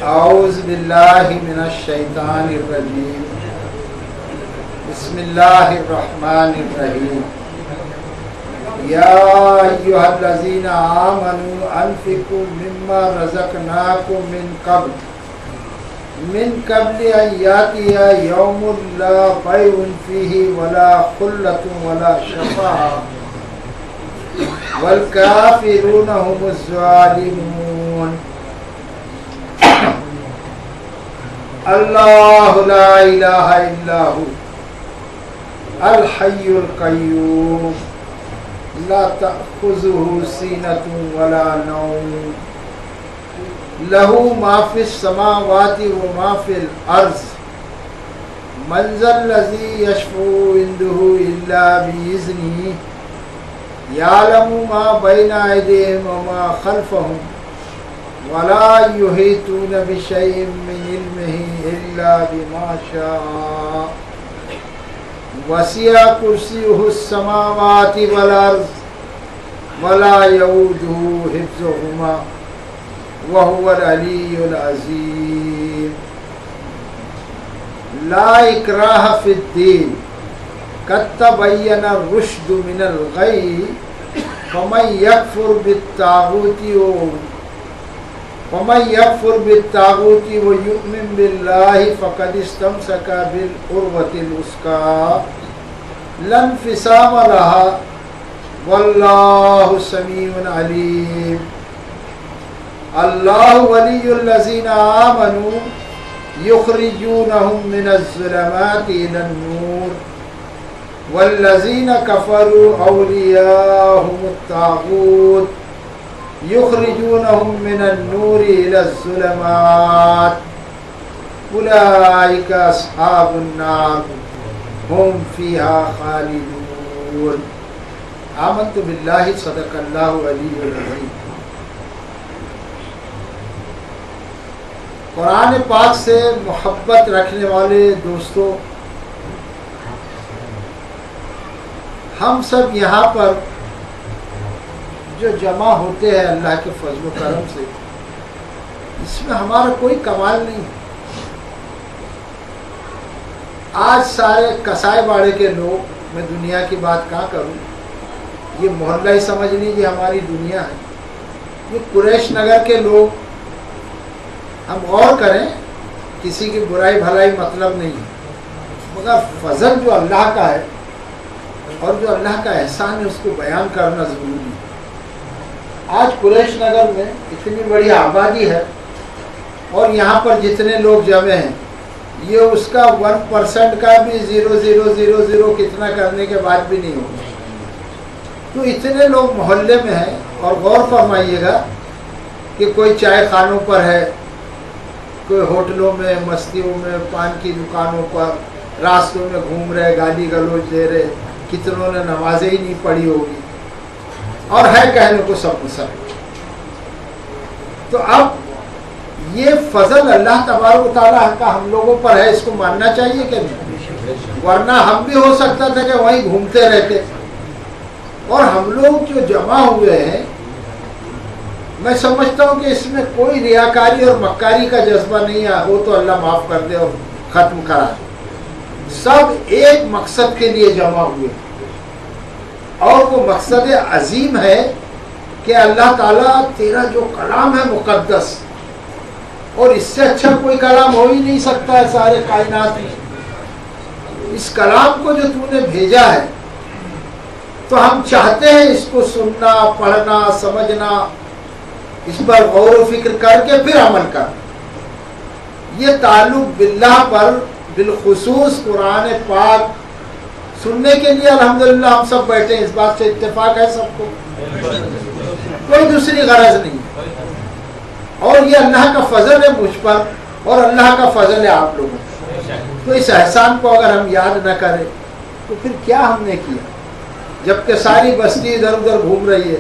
اعوذ باللہ من الشیطان الرجیم بسم اللہ الرحمن الرحیم یا ایھا الذین آمنوا انفقوا مما رزقناکم من قبل ان یاتی یوم لا بیع فیہ ولا خلۃ ولا شفاعۃ والکافرون هم الظالمون اللہ لا الہ الا ہو الحی القیوم لا تأخذہ سینۃ ولا نوم لہ ما فی السماوات وما فی الارض من ذا الذی یشفع عنده الا بإذنہ یعلم ما بین ایدیہم وما خلفہم ولا یحیطون بشیء من علمہ الا بما شاء وسع کرسیہ السماوات والارض ولا یؤودہ حفظہما وهو العلی العظیم لا اکراہ فی الدین قد تبین الرشد من الغی فمن یکفر بالطاغوت ویؤمن باللہ فقد استمسک بالعروۃ الوثقی لا انفصام لہا واللہ سمیع علیم اللہ ولی الذین آمنوا یخرجونہم من الظلمات الی النور والذین کفروا اولیاءہم الطاغوت یخرجونہم من النور الی الظلمات اولئک اصحاب النار ہم فیہا خالدون آمنت باللہ صدق اللہ علی العظیم۔ قرآن پاک سے محبت رکھنے والے دوستوں، ہم سب یہاں پر جو جمع ہوتے ہیں اللہ کے فضل و کرم سے، اس میں ہمارا کوئی کمال نہیں ہے۔ آج سارے کسائے باڑے کے لوگ، میں دنیا کی بات کہاں کروں، یہ محلہ ہی سمجھ لیجیے ہماری دنیا ہے۔ یہ قریش نگر کے لوگ، ہم غور کریں، کسی کی برائی بھلائی مطلب نہیں ہے، مگر فضل جو اللہ کا ہے اور جو اللہ کا احسان ہے اس کو بیان کرنا ضروری ہے۔ آج قریش نگر میں اتنی بڑی آبادی ہے اور یہاں پر جتنے لوگ جمع ہیں، یہ اس کا 1% کا بھی 0.000 کتنا کرنے کے بعد بھی نہیں ہوگا۔ تو اتنے لوگ محلے میں ہیں، اور غور فرمائیے گا کہ کوئی چائے خانوں پر ہے، کوئی ہوٹلوں میں، مستیوں میں، پان کی دکانوں پر، راستوں میں گھوم رہے، گالی گلوچ دے رہے، کتنوں نے نمازیں ہی نہیں پڑھی ہوگی، اور ہے کہنے کو سب مسلم۔ تو اب یہ فضل اللہ تبارک و تعالیٰ کا ہم لوگوں پر ہے، اس کو ماننا چاہیے کہ نہیں؟ ورنہ ہم بھی ہو سکتا تھا کہ وہیں گھومتے رہتے۔ اور ہم لوگ جو جمع ہوئے ہیں، میں سمجھتا ہوں کہ اس میں کوئی ریاکاری اور مکاری کا جذبہ نہیں ہے، وہ تو اللہ معاف کر دے اور ختم کرا دے۔ سب ایک مقصد کے لیے جمع ہوئے، اور وہ مقصد عظیم ہے کہ اللہ تعالیٰ تیرا جو کلام ہے مقدس، اور اس سے اچھا کوئی کلام ہو ہی نہیں سکتا ہے سارے کائنات میں۔ اس کلام کو جو تو نے بھیجا ہے، تو ہم چاہتے ہیں اس کو سننا، پڑھنا، سمجھنا، اس پر غور و فکر کر کے پھر عمل کر۔ یہ تعلق باللہ پر بالخصوص قرآن پاک سننے کے لیے الحمدللہ ہم سب بیٹھے ہیں، اس بات سے اتفاق ہے سب کو، کوئی دوسری غرض نہیں۔ اور یہ اللہ کا فضل ہے مجھ پر، اور اللہ کا فضل ہے آپ لوگوں پر۔ تو اس احسان کو اگر ہم یاد نہ کریں تو پھر کیا ہم نے کیا؟ جبکہ ساری بستی ادھر ادھر گھوم رہی ہے۔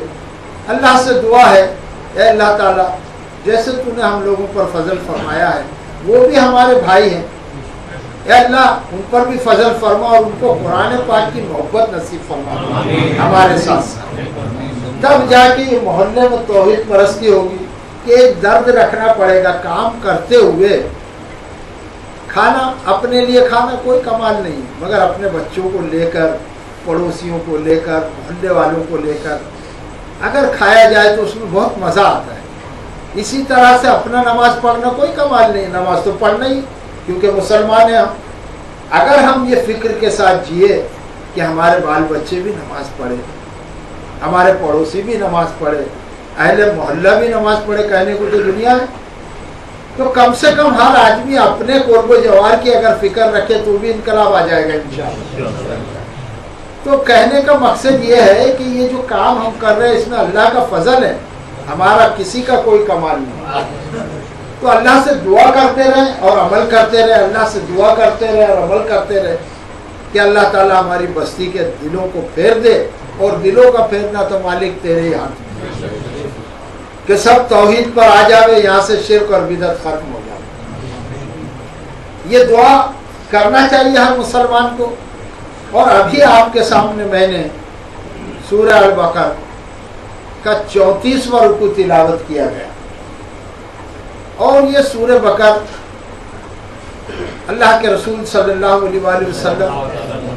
اللہ سے دعا ہے، اے اللہ تعالیٰ جیسے تو نے ہم لوگوں پر فضل فرمایا ہے، وہ بھی ہمارے بھائی ہیں، اے اللہ ان پر بھی فضل فرما اور ان کو قرآن پاک کی محبت نصیب فرما ہمارے ساتھ ساتھ۔ تب جا کے یہ محلے میں توحید پرستی ہوگی کہ ایک درد رکھنا پڑے گا کام کرتے ہوئے. کھانا اپنے لیے کھانا کوئی کمال نہیں، مگر اپنے بچوں کو لے کر، پڑوسیوں کو لے کر، محلے والوں کو لے کر اگر کھایا جائے تو اس میں بہت مزہ آتا ہے. اسی طرح سے اپنا نماز پڑھنا کوئی کمال نہیں، نماز تو پڑھنا ہی کیونکہ مسلمان ہیں ہم. اگر ہم یہ فکر کے ساتھ جیے کہ ہمارے بال بچے بھی نماز پڑھے، ہمارے پڑوسی بھی نماز پڑھے، اہل محلہ بھی نماز پڑھے، کہنے کو تو دنیا ہے، تو کم سے کم ہر آدمی اپنے قرب و جوار کی اگر فکر رکھے تو بھی انقلاب آ جائے گا انشاءاللہ. تو کہنے کا مقصد یہ ہے کہ یہ جو کام ہم کر رہے ہیں اس میں اللہ کا فضل ہے، ہمارا کسی کا کوئی کمال نہیں. تو اللہ سے دعا کرتے رہیں اور عمل کرتے رہیں، اللہ سے دعا کرتے رہیں اور عمل کرتے رہیں کہ اللہ تعالیٰ ہماری بستی کے دلوں کو پھیر دے. اور دلوں کا پھیرنا تو مالک تیرے ہی ہاتھ میں، کہ سب توحید پر آ جاوے، یہاں سے شرک اور بدعت ختم ہو جائے. یہ دعا کرنا چاہیے ہر مسلمان کو. اور ابھی آپ کے سامنے میں نے سورہ البقرہ کا 34واں رکوع تلاوت کیا گیا. اور یہ سورہ بقرہ اللہ کے رسول صلی اللہ علیہ وآلہ وسلم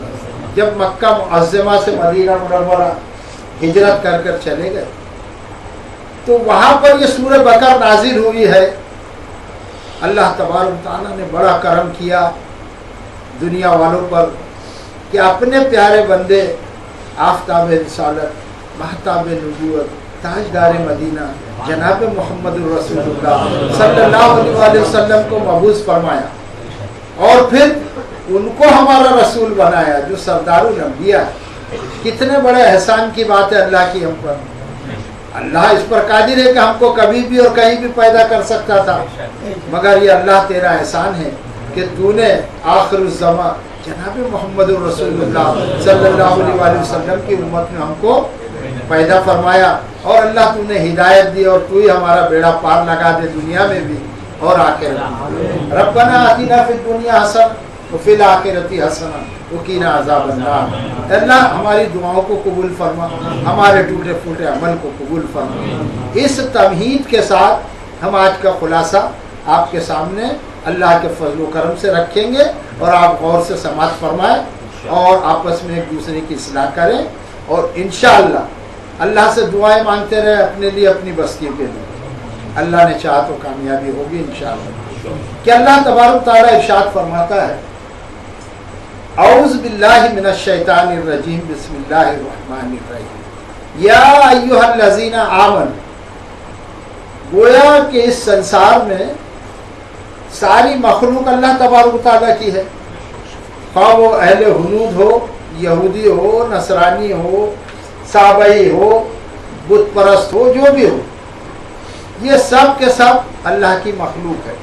جب مکہ معظمہ سے مدینہ منورہ ہجرت کر کر چلے گئے تو وہاں پر یہ سورہ بقرہ نازل ہوئی ہے. اللہ تبارک و تعالیٰ نے بڑا کرم کیا دنیا والوں پر کہ اپنے پیارے بندے آفتاب رسالت، مہتاب نبوت، تاجدار مدینہ جناب محمد رسول اللہ صلی اللہ علیہ وآلہ وسلم کو مبعوث فرمایا اور پھر ان کو ہمارا رسول بنایا جو سردار الانبیاء ہے. کتنے بڑے احسان کی بات ہے اللہ کی ہم پر. اللہ اس پر قادر ہے کہ ہم کو کبھی بھی اور کہیں بھی پیدا کر سکتا تھا، مگر یہ اللہ تیرا احسان ہے کہ تو نے آخر الزمان جناب محمد رسول اللہ صلی اللہ علیہ وآلہ وسلم کی امت میں ہم کو پیدا فرمایا. اور اللہ تو نے ہدایت دی اور تو ہی ہمارا بیڑا پار لگا دے دنیا میں بھی اور آخرت میں. ربنا آتنا فی الدنیا حسنہ وفی الآخرۃ حسنہ وقنا عذاب النار. اللہ ہماری دعاؤں کو قبول فرما، ہمارے ٹوٹے پھوٹے عمل کو قبول فرما. اس تمہید کے ساتھ ہم آج کا خلاصہ آپ کے سامنے اللہ کے فضل و کرم سے رکھیں گے اور آپ غور سے سماعت فرمائیں اور آپس میں ایک دوسرے کی اصلاح کریں اور انشاءاللہ اللہ سے دعائیں مانگتے رہیں اپنے لیے، اپنی بستی کے لیے. اللہ نے چاہا تو کامیابی ہوگی انشاءاللہ. کہ اللہ تبارک تعالیٰ ارشاد فرماتا ہے اعوذ باللہ من الشیطان الرجیم بسم اللہ الرحمن الرحیم یا ایھا الذین آمنوا. گویا کہ اس سنسار میں ساری مخلوق اللہ تبارک تعالیٰ کی ہے، خواہ وہ اہل ہنود ہو، یہودی ہو، نصرانی ہو، صابئی ہو، بت پرست ہو، جو بھی ہو، یہ سب کے سب اللہ کی مخلوق ہے.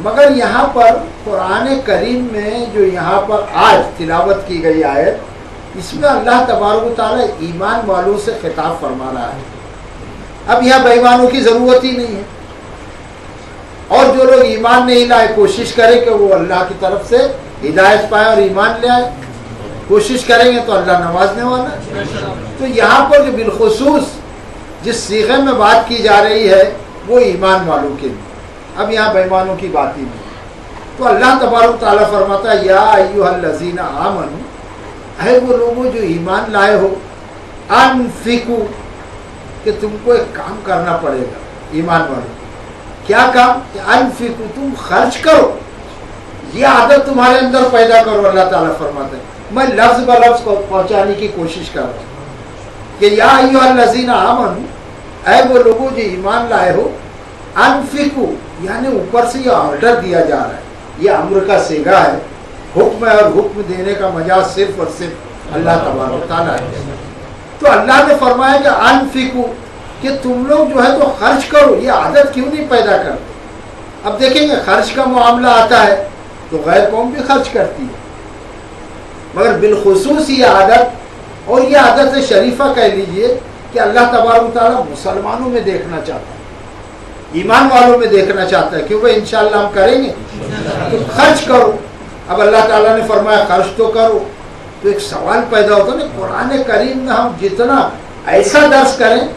مگر یہاں پر قرآن کریم میں جو یہاں پر آج تلاوت کی گئی آیت، اس میں اللہ تبارک و تعالیٰ ایمان والوں سے خطاب فرما رہا ہے. اب یہاں بے ایمانوں کی ضرورت ہی نہیں ہے، اور جو لوگ ایمان نہیں لائے کوشش کریں کہ وہ اللہ کی طرف سے ہدایت پائیں اور ایمان لے آئے. کوشش کریں گے تو اللہ نوازنے والا ہے. تو یہاں پر جو بالخصوص جس صیغے میں بات کی جا رہی ہے وہ ایمان والوں کے لیے. اب یہاں بے ایمانوں کی بات ہی نہیں. تو اللہ تبارک تعالیٰ فرماتا ہے یا ایھا الذین آمنوا، اے وہ لوگوں جو ایمان لائے ہو، انفقوا، کہ تم کو ایک کام کرنا پڑے گا ایمان والوں. کیا کام؟ کہ انفقوا، تم خرچ کرو، یہ عادت تمہارے اندر پیدا کرو. اللہ تعالیٰ فرماتا ہے، میں لفظ بہ لفظ کو پہنچانے کی کوشش کر رہا ہوں کہ یا ایھا الذین آمنوا، اے وہ لوگوں جو ایمان لائے ہو، انفقوا، یعنی اوپر سے یہ آرڈر دیا جا رہا ہے، یہ امر کا صیغہ ہے، حکم ہے، اور حکم دینے کا مجاز صرف اور صرف اللہ تبارک تعالیٰ ہے. تو اللہ نے فرمایا کہ انفقوا، کہ تم لوگ جو ہے تو خرچ کرو. یہ عادت کیوں نہیں پیدا کرتے؟ اب دیکھیں گے خرچ کا معاملہ آتا ہے تو غیر قوم بھی خرچ کرتی ہے، مگر بالخصوص یہ عادت، اور یہ عادت شریفہ کہہ لیجئے کہ اللہ تبارک تعالیٰ مسلمانوں میں دیکھنا چاہتا ہے، ایمان والوں میں دیکھنا چاہتا ہے کہ وہ انشاءاللہ ہم کریں گے. تو خرچ کرو. اب اللہ تعالیٰ نے فرمایا خرچ تو کرو. تو ایک سوال پیدا ہوتا ہے نا، قرآن کریم میں ہم جتنا ایسا درس کریں,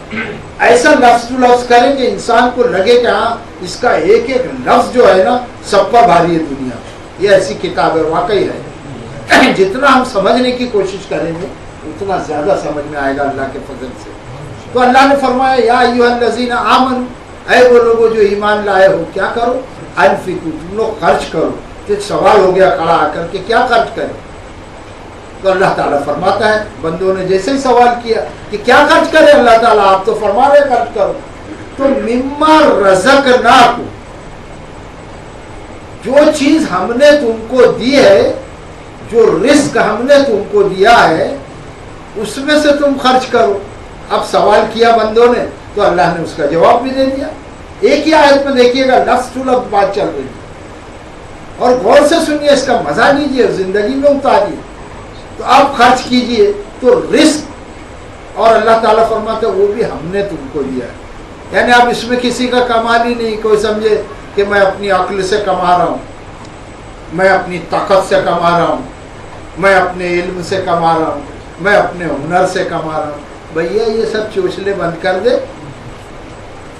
ایسا لفظ ٹو لفظ کریں کہ انسان کو لگے کہ ہاں اس کا ایک ایک لفظ جو ہے نا سب پر بھاری ہے دنیا. یہ ایسی کتاب ہے, واقعی ہے. جتنا ہم سمجھنے کی کوشش کریں گے اتنا زیادہ سمجھ میں آئے گا اللہ کے فضل سے. تو اللہ نے فرمایا یا ایھا الذین آمنوا, اے وہ لوگوں جو ایمان لائے ہو, کیا کرو, انفقوا, تم لوگ خرچ کرو. تو ایک سوال ہو گیا کھڑا آ کر کے کیا خرچ کریں؟ تو اللہ تعالیٰ فرماتا ہے, بندوں نے جیسے ہی سوال کیا کہ کیا خرچ کرے اللہ تعالیٰ, آپ تو فرما رہے خرچ کرو. تو مما رزقناکم, جو چیز ہم نے تم کو دی ہے, جو رزق ہم نے تم کو دیا ہے, اس میں سے تم خرچ کرو. اب سوال کیا بندوں نے تو اللہ نے اس کا جواب بھی دے دیا. ایک ہی آیت میں دیکھیے گا لفظ ٹو لفظ بات چل رہی ہے, اور غور سے سنیے, اس کا مزہ لیجیے, زندگی میں اتاریے. تو آپ خرچ کیجئے تو رزق, اور اللہ تعالیٰ فرماتا ہے وہ بھی ہم نے تم کو دیا ہے. یعنی اب اس میں کسی کا کمال ہی نہیں. کوئی سمجھے کہ میں اپنی عقل سے کما رہا ہوں, میں اپنی طاقت سے کما رہا ہوں, میں اپنے علم سے کما رہا ہوں, میں اپنے ہنر سے کما رہا ہوں. بھیا یہ سب چوچلے بند کر دے.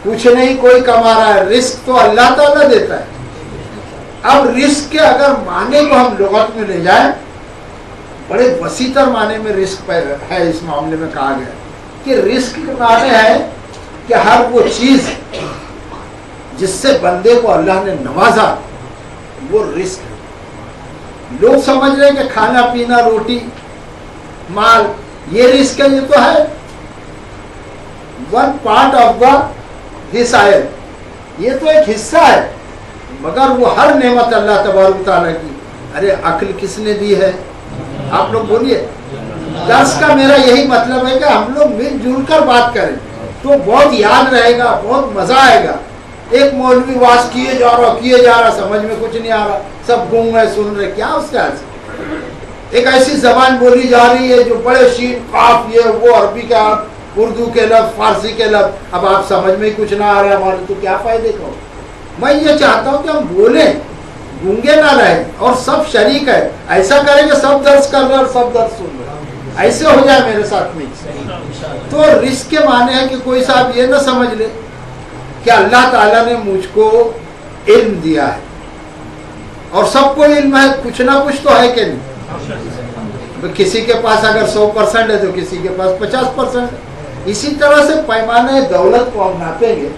کچھ نہیں کوئی کما رہا ہے, رزق تو اللہ تعالیٰ دیتا ہے. اب رزق کے اگر معنی کو ہم لغت میں لے جائیں, بڑے وسیع تر معنی میں رزق ہے. اس معاملے میں کہا گیا کہ رزق کے معنی ہے کہ ہر وہ چیز جس سے بندے کو اللہ نے نوازا وہ رزق ہے. لوگ سمجھ رہے ہیں کہ کھانا پینا, روٹی, مال یہ رزق ہے. یہ تو ہے one part of the this oil, یہ تو ایک حصہ ہے, مگر وہ ہر نعمت اللہ تبارک تعالیٰ کی. ارے عقل کس نے دی ہے؟ آپ لوگ بولیے. درس کا میرا یہی مطلب ہے کہ ہم لوگ مل جل کر بات کریں تو بہت یاد رہے گا, بہت مزہ آئے گا. ایک مولوی واز کیے جا رہا, سمجھ میں کچھ نہیں آ رہا, سب گنگ ہے, سن رہے, کیا اس کے حال سے. ایک ایسی زبان بولی جا رہی ہے جو بڑے شین قاف, یہ وہ, عربی کا اردو کے لفظ, فارسی کے لفظ, اب آپ سمجھ میں کچھ نہ آ رہا ہے ہمارے, تو کیا فائدے کا. میں یہ چاہتا ہوں کہ ہم بولیں, گونگے نہ رہیں, اور سب شریک ہے. ایسا کریں کہ سب درس کر رہے اور سب درس سن رہے, ایسے ہو جائے میرے ساتھ میں. تو رزق کے معنی ہے کہ کوئی صاحب یہ نہ سمجھ لے کہ اللہ تعالیٰ نے مجھ کو علم دیا ہے, اور سب کو علم ہے, کچھ نہ کچھ تو ہے کہ نہیں. کسی کے پاس اگر 100% ہے تو کسی کے پاس 50% ہے. اسی طرح سے پیمانے دولت کو ہم ناپیں گے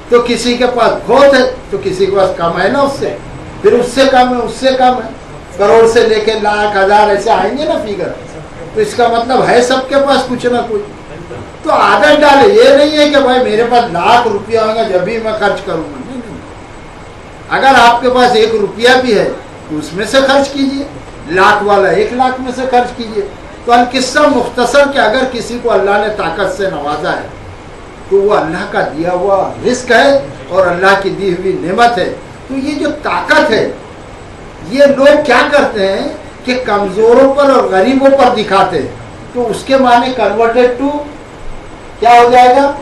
تو کسی کے پاس بہت ہے تو کسی کے پاس کم ہے نا, اس سے پھر اس سے کم ہے, اس سے کم ہے, کروڑ سے لے کے لاکھ, ہزار, ایسے آئیں گے نا فیگر. تو اس کا مطلب ہے سب کے پاس کچھ نہ کچھ. تو عادت ڈالے, یہ نہیں ہے کہ بھائی میرے پاس لاکھ روپیہ ہوگا جب بھی میں خرچ کروں گا. نہیں, اگر آپ کے پاس 1 روپیہ بھی ہے تو اس میں سے خرچ کیجئے, لاکھ والا 1 لاکھ میں سے خرچ کیجئے. تو القصہ مختصر کہ اگر کسی کو اللہ نے طاقت سے نوازا ہے تو وہ اللہ کا دیا ہوا رزق ہے اور اللہ کی دی ہوئی نعمت ہے. تو یہ جو طاقت ہے یہ لوگ کیا کرتے ہیں کہ کمزوروں پر اور غریبوں پر دکھاتے ہیں. تو اس کے معنی کنورٹڈ ٹو کیا ہو جائے گا,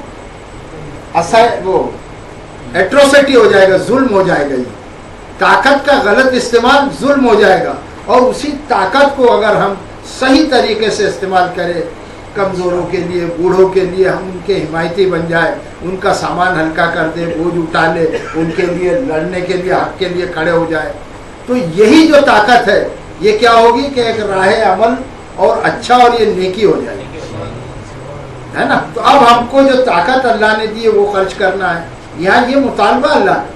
وہ ایٹروسٹی ہو جائے گا, ظلم ہو جائے گا. یہ طاقت کا غلط استعمال ظلم ہو جائے گا. اور اسی طاقت کو اگر ہم صحیح طریقے سے استعمال کریں, کمزوروں کے لیے, بوڑھوں کے لیے, ہم ان کے حمایتی بن جائے, ان کا سامان ہلکا کر دے, بوجھ اٹھا لے, ان کے لیے لڑنے کے لیے, حق کے لیے کھڑے ہو جائے, تو یہی جو طاقت ہے یہ کیا ہوگی کہ ایک راہ عمل اور اچھا, اور یہ نیکی ہو جائے گی, ہے نا. تو اب ہم کو جو طاقت اللہ نے دی ہے وہ خرچ کرنا ہے. یہاں یہ مطالبہ اللہ نے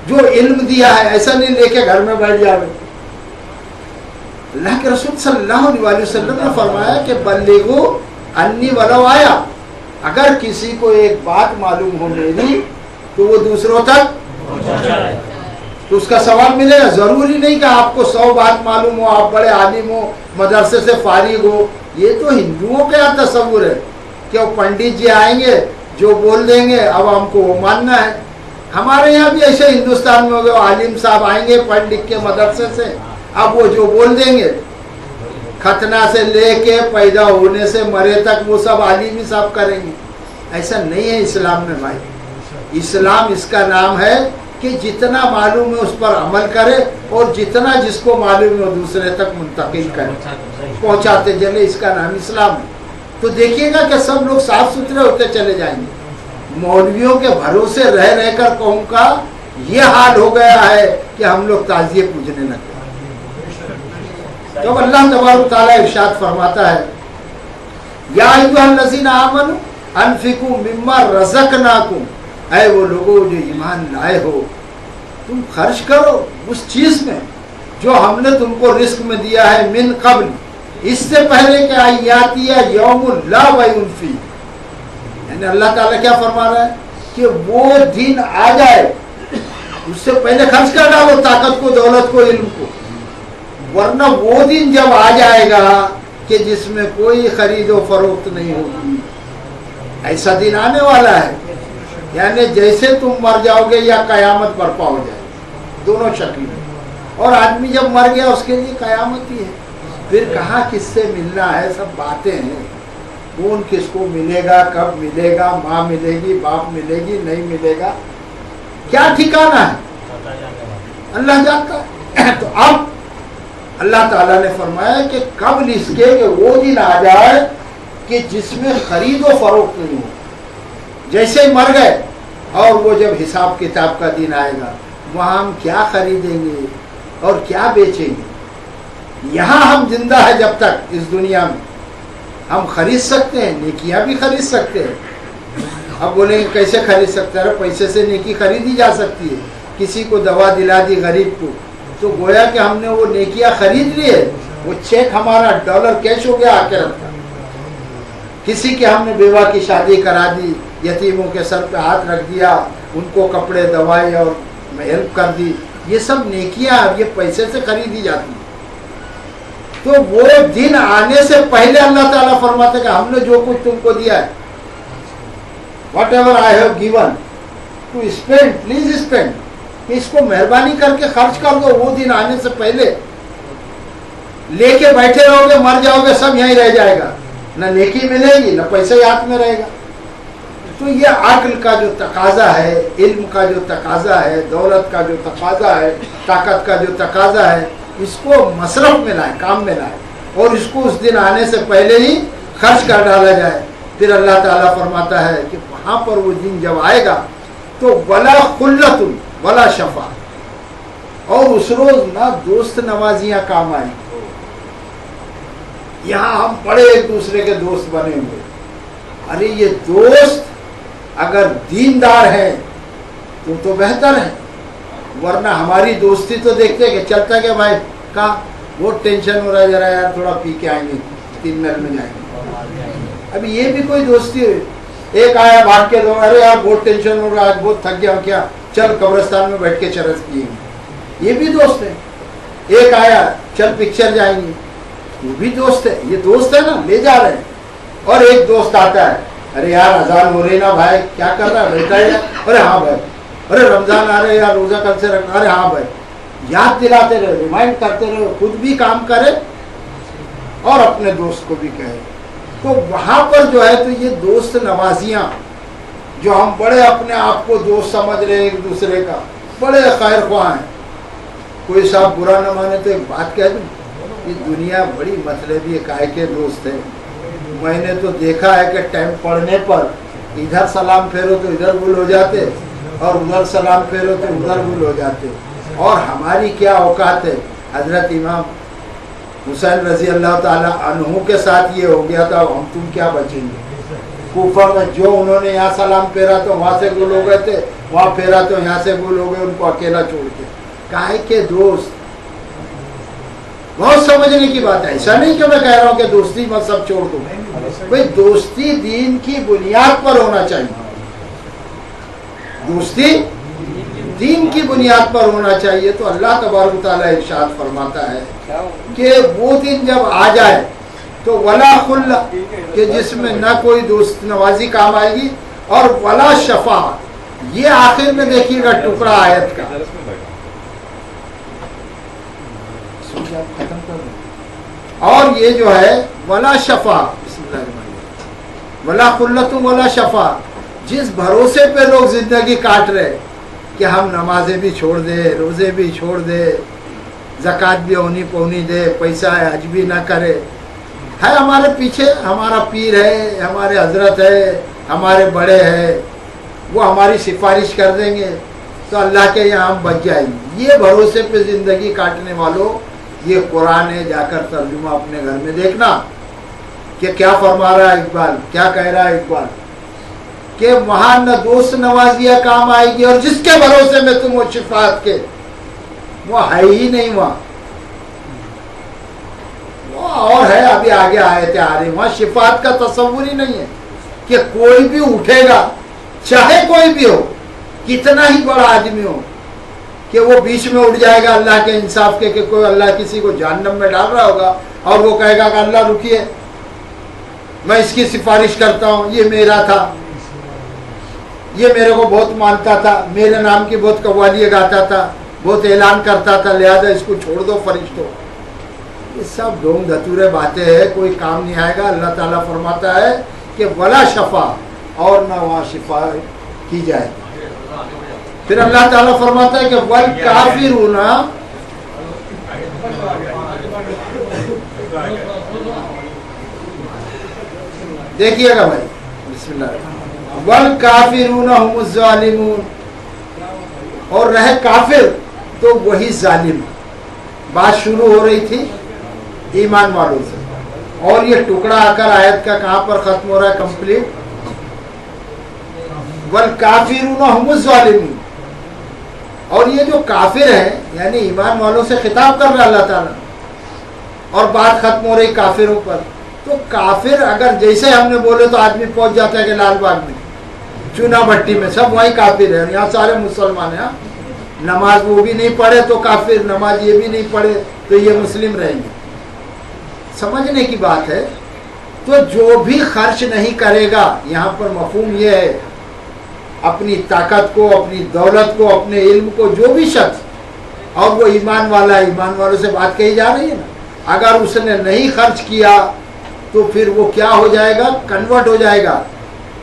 جو علم دیا ہے, ایسا نہیں لے کے گھر میں بیٹھ جاوے. اللہ کے رسول صلی اللہ علیہ وسلم نے فرمایا کہ بلغوا انی ولو آیا, اگر کسی کو ایک بات معلوم ہو میری تو وہ دوسروں تک تو اس کا ثواب ملے گا. ضروری نہیں کہ آپ کو 100 بات معلوم ہو, آپ بڑے عالم ہو, مدرسے سے فارغ ہو. یہ تو ہندوؤں کا تصور ہے کہ وہ پنڈت جی آئیں گے جو بول دیں گے اب ہم کو وہ ماننا ہے. ہمارے یہاں بھی ایسے ہندوستان میں ہو گئے, عالم صاحب آئیں گے پڑھ لکھ کے مدرسے سے, اب وہ جو بول دیں گے, ختنہ سے لے کے پیدا ہونے سے مرے تک وہ سب عالم ہی صاحب کریں گے. ایسا نہیں ہے اسلام میں بھائی. اسلام اس کا نام ہے کہ جتنا معلوم ہے اس پر عمل کرے, اور جتنا جس کو معلوم ہے وہ دوسرے تک منتقل کرے, پہنچاتے چلے. اس کا نام اسلام ہے. تو دیکھیے گا کہ سب لوگ صاف ستھرے ہوتے چلے جائیں گے. مولویوں کے بھروسے رہ رہ کر قوم کا یہ حال ہو گیا ہے کہ ہم لوگ تعزیے پوجنے لگے. جب اللہ تبارک تعالیٰ ارشاد فرماتا ہے یا ایھا الذین آمنوا انفقوا مما رزقناکم، اے وہ لوگوں جو ایمان لائے ہو تم خرچ کرو اس چیز میں جو ہم نے تم کو رزق میں دیا ہے، من قبل، اس سے پہلے کہ آیاتی یوم لا بیع فیہ. یعنی اللہ تعالیٰ کیا فرما رہا ہے کہ وہ دن آ جائے اس سے پہلے خرچ کر ڈالو طاقت کو، دولت کو، علم کو، ورنہ وہ دن جب آ جائے گا کہ جس میں کوئی خرید و فروخت نہیں ہوگی. ایسا دن آنے والا ہے، یعنی جیسے تم مر جاؤ گے یا قیامت برپا ہو جائے، دونوں شکل میں. اور آدمی جب مر گیا اس کے لیے قیامت ہی ہے. پھر کہاں کس سے ملنا ہے، سب باتیں ہیں. کون کس کو ملے گا، کب ملے گا، ماں ملے گی، باپ ملے گی، نہیں ملے گا، کیا ٹھکانا ہے، اللہ جانتا ہے. تو اب اللہ تعالیٰ نے فرمایا کہ قبل اس کے کہ وہ دن آ جائے کہ جس میں خرید و فروخت نہیں ہو. جیسے ہی مر گئے اور وہ جب حساب کتاب کا دن آئے گا وہاں ہم کیا خریدیں گے اور کیا بیچیں گے. یہاں ہم زندہ ہے جب تک اس دنیا میں ہم خرید سکتے ہیں، نیکیاں بھی خرید سکتے ہیں. اب بولیں گے کیسے خرید سکتے ہیں؟ پیسے سے نیکی خریدی جا سکتی ہے. کسی کو دوا دلا دی غریب کو تو گویا کہ ہم نے وہ نیکیاں خرید لی ہے، وہ چیک ہمارا ڈالر کیش ہو گیا آخرت کا. کسی کے ہم نے بیوہ کی شادی کرا دی، یتیموں کے سر پہ ہاتھ رکھ دیا، ان کو کپڑے دوائی اور ہیلپ کر دی، یہ سب نیکیاں یہ پیسے سے خریدی جاتی ہیں. تو وہ دن آنے سے پہلے اللہ تعالیٰ فرماتے کہ ہم نے جو کچھ تم کو دیا ہے، whatever I have given to spend, please spend, اس کو مہربانی کر کے خرچ کر دو. وہ دن آنے سے پہلے لے کے بیٹھے رہو گے، مر جاؤ گے، سب یہیں رہ جائے گا، نہ نیکی ملے گی نہ پیسے ہاتھ میں رہے گا. تو یہ عقل کا جو تقاضا ہے، علم کا جو تقاضا ہے، دولت کا جو تقاضا ہے، طاقت کا جو تقاضا ہے، اس کو مصرف میں لائے، کام میں لائے، اور اس کو اس دن آنے سے پہلے ہی خرچ کر ڈالا جائے. پھر اللہ تعالیٰ فرماتا ہے کہ وہاں پر وہ دن جب آئے گا تو ولا خلت ولا شفا، اور اس روز نہ دوست نوازیاں کام آئیں. یہاں ہم بڑے ایک دوسرے کے دوست بنے ہوئے، ارے یہ دوست اگر دیندار ہے تو بہتر ہے، ورنہ ہماری دوستی تو دیکھتے کہ چلتا کہ بھائی کہاں بہت ٹینشن ہو رہا ہے، ذرا یار تھوڑا پی کے آئیں گے، 3 منٹ میں جائیں گے. ابھی یہ بھی کوئی دوستی ہوئی. ایک آیا بھاگ کے دو، ارے یار بہت ٹینشن ہو رہا ہے، آج بہت تھک گیا ہوں، کیا چل قبرستان میں بیٹھ کے چرس پیئیں گے، یہ بھی دوست ہے. ایک آیا چل پکچر جائیں گے، یہ بھی دوست ہے. یہ دوست ہے نا، لے جا رہے ہیں. اور ایک دوست آتا ہے، ارے یار اذان ہو رہی نا بھائی، کیا کر رہا ہے، بیٹھا ہے، ارے ہاں بھائی، ارے رمضان آ رہے یار، روزہ کل سے رکھنا، ارے ہاں بھائی. یاد دلاتے رہے، ریمائنڈ کرتے رہے، خود بھی کام کرے اور اپنے دوست کو بھی کہے. تو وہاں پر جو ہے تو یہ دوست نوازیاں، جو ہم بڑے اپنے آپ کو دوست سمجھ رہے ہیں ایک دوسرے کا، بڑے خیر خواہ ہیں. کوئی صاحب برا نہ مانے تو ایک بات کہہ دوں، یہ دنیا بڑی مطلبی کائے کے دوست ہے. میں نے تو دیکھا ہے کہ ٹائم پڑنے پر ادھر سلام پھیرو تو ادھر گل ہو جاتے، اور ادھر سلام پھیرو تو ادھر گل ہو جاتے. اور ہماری کیا اوقات ہے. حضرت امام حسین رضی اللہ تعالیٰ عنہ کے ساتھ یہ ہو گیا تھا، ہم تم کیا بچیں گے. کوفہ میں جو انہوں نے یہاں سلام پھیرا تو وہاں سے گل ہو گئے تھے، وہاں پھیرا تو یہاں سے گل ہو گئے، ان کو اکیلا چھوڑ کے. کائے کے دوست، بہت سمجھنے کی بات ہے. ایسا نہیں کہ میں کہہ رہا ہوں کہ دوستی مت سب چھوڑ دو، بھائی دوستی دین کی بنیاد پر ہونا چاہیے. دوستی دین کی بنیاد پر ہونا چاہیے. تو اللہ تبارک و تعالیٰ ارشاد فرماتا ہے کہ وہ دن جب آ جائے تو ولا خلہ، کہ جس میں نہ کوئی دوست نوازی کام آئے گی، اور ولا شفا. یہ آخر میں دیکھیے گا ٹکڑا آیت کا، ختم کر دیں. اور یہ جو ہے ولا شفا، بسم اللہ الرحمن الرحیم، ولا خلت ولا شفا. جس بھروسے پہ لوگ زندگی کاٹ رہے کہ ہم نمازیں بھی چھوڑ دے، روزے بھی چھوڑ دے، زکوٰۃ بھی ہونی پونی دے، پیسہ حج بھی نہ کرے، ہے ہمارے پیچھے ہمارا پیر ہے، ہمارے حضرت ہے، ہمارے بڑے ہیں، وہ ہماری سفارش کر دیں گے تو اللہ کے یہاں ہم بچ جائیں گے۔ یہ بھروسے پہ زندگی کاٹنے والوں، یہ قرآن ہے، جا کر ترجمہ اپنے گھر میں دیکھنا کہ کیا فرما رہا ہے اقبال، کیا کہہ رہا ہے اقبال، کہ وہاں نہ دوست نوازیہ کام آئے گی، اور جس کے بھروسے میں تم ہو شفاعت کے، وہ ہے ہی نہیں وہاں، وہ اور ہے، ابھی آگے آیتیں آ رہی، وہاں شفاعت کا تصور ہی نہیں ہے کہ کوئی بھی اٹھے گا، چاہے کوئی بھی ہو، کتنا ہی بڑا آدمی ہو، کہ وہ بیچ میں اٹھ جائے گا اللہ کے انصاف کے، کہ کوئی اللہ کسی کو جہنم میں ڈال رہا ہوگا اور وہ کہے گا کہ اللہ رکیے، میں اس کی سفارش کرتا ہوں، یہ میرا تھا، یہ میرے کو بہت مانتا تھا، میرے نام کی بہت قوالیاں گاتا تھا، بہت اعلان کرتا تھا، لہذا اس کو چھوڑ دو فرشتوں۔ یہ سب ڈھونگ دھتورے باتیں ہیں، کوئی کام نہیں آئے گا۔ اللہ تعالیٰ فرماتا ہے کہ ولا شفا، اور نہ وہاں شفا کی جائے۔ پھر اللہ تعالیٰ فرماتا ہے کہ والکافرون، دیکھیے گا بھائی، بسم اللہ، والکافرون هم الظالمون، اور رہے کافر تو وہی ظالم۔ بات شروع ہو رہی تھی ایمان والوں سے، اور یہ ٹکڑا آ کر آیت کا کہاں پر ختم ہو رہا ہے؟ کمپلیٹ، والکافرون هم الظالمون۔ اور یہ جو کافر ہیں، یعنی ایمان والوں سے خطاب کر رہا اللہ تعالیٰ، اور بات ختم ہو رہی کافروں پر۔ تو کافر اگر جیسے ہم نے بولے تو آدمی پہنچ جاتا ہے کہ لال باغ میں، چونا بھٹی میں، سب وہیں کافر ہیں، یہاں سارے مسلمان ہیں، نماز وہ بھی نہیں پڑھے تو کافر، نماز یہ بھی نہیں پڑھے تو یہ مسلم رہیں گے۔ سمجھنے کی بات ہے۔ تو جو بھی خرچ نہیں کرے گا، یہاں پر مفہوم یہ ہے، اپنی طاقت کو، اپنی دولت کو، اپنے علم کو، جو بھی شخص، اور وہ ایمان والا ہے، ایمان والوں سے بات کہی جا رہی ہے نا، اگر اس نے نہیں خرچ کیا تو پھر وہ کیا ہو جائے گا؟ کنورٹ ہو جائے گا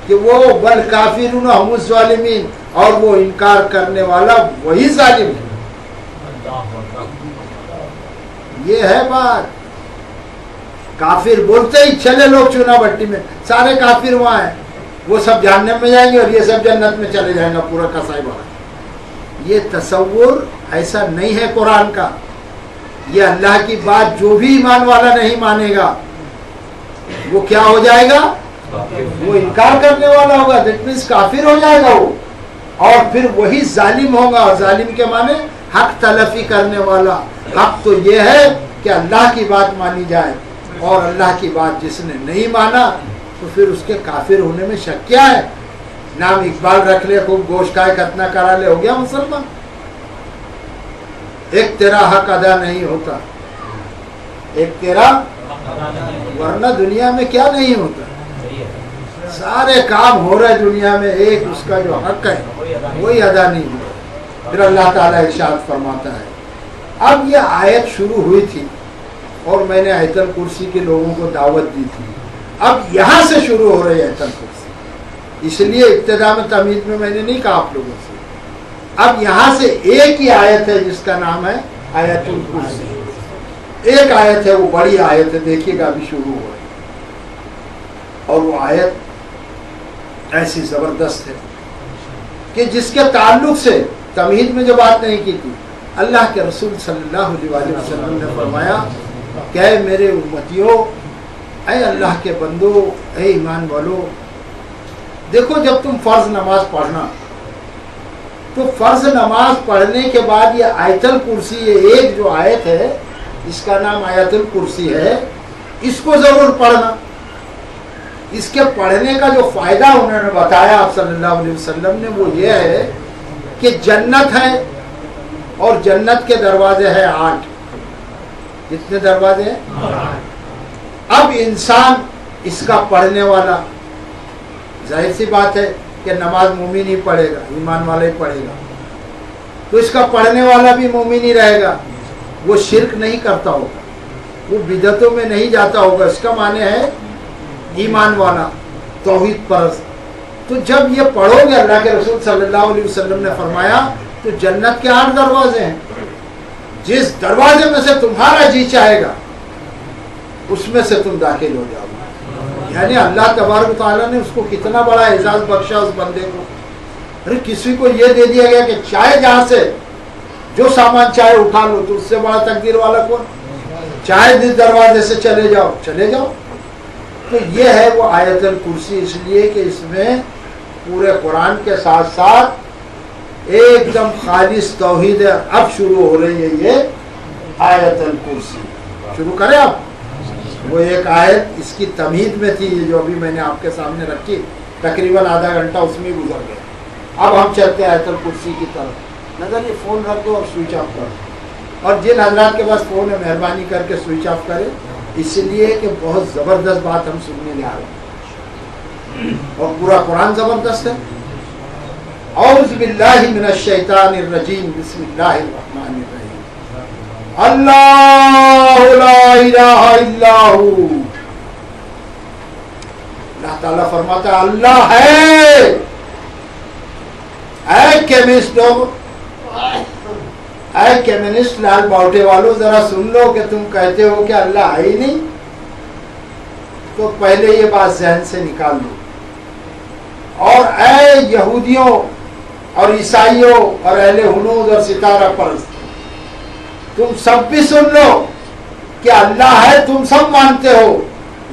کہ وہ والکافرون هم الظالمین، اور وہ انکار کرنے والا وہی ظالم ہے۔ یہ ہے بات۔ کافر بولتے ہی چلے لوگ چونا بھٹی میں، سارے کافر وہاں ہیں، وہ سب جہنم میں جائیں گے اور یہ سب جنت میں چلے جائیں گا، پورا کسائی بڑا۔ یہ تصور ایسا نہیں ہے قرآن کا۔ یہ اللہ کی بات جو بھی ایمان والا نہیں مانے گا وہ کیا ہو جائے گا؟ وہ انکار کرنے والا ہوگا، دیٹ مینس کافر ہو جائے گا وہ، اور پھر وہی ظالم ہوگا۔ اور ظالم کے معنی حق تلفی کرنے والا۔ حق تو یہ ہے کہ اللہ کی بات مانی جائے، اور اللہ کی بات جس نے نہیں مانا تو پھر اس کے کافر ہونے میں شک کیا ہے؟ نام اقبال رکھ لے، خوب گوشت کھائے، ختنہ کرا لے، ہو گیا مسلمان۔ ایک تیرا حق ادا نہیں ہوتا، ایک تیرا، ورنہ دنیا میں کیا نہیں ہوتا؟ سارے کام ہو رہے دنیا میں، ایک اس کا جو حق ہے وہی ادا نہیں ہوتا۔ پھر اللہ تعالیٰ ارشاد فرماتا ہے، اب یہ آیت شروع ہوئی تھی اور میں نے آیت الکرسی کے لوگوں کو دعوت دی تھی، اب یہاں سے شروع ہو رہی ہے آیت الکرسی۔ اس لیے ابتدا میں تمہید میں نے نہیں کہا آپ لوگوں سے، اب یہاں سے ایک ہی آیت ہے جس کا نام ہے آیت الکرسی۔ ایک آیت ہے، وہ بڑی آیت ہے، دیکھیے گا ابھی شروع ہو رہی ہے، اور وہ آیت ایسی زبردست ہے کہ جس کے تعلق سے تمہید میں جو بات نہیں کی تھی، اللہ کے رسول صلی اللہ علیہ وسلم نے فرمایا کہ اے میرے امتیوں، اے اللہ کے بندو، اے ایمان والو، دیکھو جب تم فرض نماز پڑھنا تو فرض نماز پڑھنے کے بعد یہ آیت الکرسی، یہ ایک جو آیت ہے اس کا نام آیت الکرسی ہے، اس کو ضرور پڑھنا۔ اس کے پڑھنے کا جو فائدہ انہوں نے بتایا آپ صلی اللہ علیہ وسلم نے، وہ یہ ہے کہ جنت ہے، اور جنت کے دروازے ہیں 8۔ کتنے دروازے ہیں؟ اب انسان اس کا پڑھنے والا، ظاہر سی بات ہے کہ نماز مومن ہی پڑھے گا، ایمان والا ہی پڑھے گا، تو اس کا پڑھنے والا بھی مومن ہی رہے گا، وہ شرک نہیں کرتا ہوگا، وہ بدعتوں میں نہیں جاتا ہوگا، اس کا معنی ہے ایمان والا، توحید پرست۔ تو جب یہ پڑھو گے، اللہ کے رسول صلی اللہ علیہ وسلم نے فرمایا، تو جنت کے 8 دروازے ہیں، جس دروازے میں سے تمہارا جی چاہے گا اس میں سے تم داخل ہو جاؤ. یعنی اللہ تبارک و تعالیٰ نے اس کو کتنا بڑا اعزاز بخشا اس بندے کو. ارے کسی کو یہ دے دیا گیا کہ چاہے جہاں سے جو سامان چاہے اٹھا لو، تو اس سے بڑا تقدیر والا کون؟ چاہے جس دروازے سے چلے جاؤ چلے جاؤ. تو یہ ہے وہ آیت الکرسی، اس لیے کہ اس میں پورے قرآن کے ساتھ ساتھ ایک دم خالص توحید ہے. اب شروع ہو رہی ہے یہ آیت الکرسی. شروع کریں آپ. وہ ایک آیت اس کی تمہید میں تھی، یہ جو ابھی میں نے آپ کے سامنے رکھی، تقریباً آدھا گھنٹہ اس میں گزر گیا. اب ہم چلتے ہیں آیت الکرسی کی طرف. نظر یہ فون رکھ دو اور سوئچ آف کر دو، اور جن حضرات کے پاس فون ہے مہربانی کر کے سوئچ آف کرے، اس لیے کہ بہت زبردست بات ہم سننے جا رہے ہیں اور پورا قرآن زبردست ہے. اعوذ باللہ من الشیطان الرجیم، بسم اللہ الرحمن الرحیم. اللہ لا الہ الا ہو. اللہ تعالیٰ فرماتا ہے اللہ ہے. اے کیمسٹ لوگ، اے کیمسٹ لال باؤٹے والوں، ذرا سن لو کہ تم کہتے ہو کہ اللہ ہے ہی نہیں، تو پہلے یہ بات ذہن سے نکال دو. اور اے یہودیوں اور عیسائیوں اور اہل ہنود اور ستارہ پرست، تم سب بھی سن لو کہ اللہ ہے. تم سب مانتے ہو،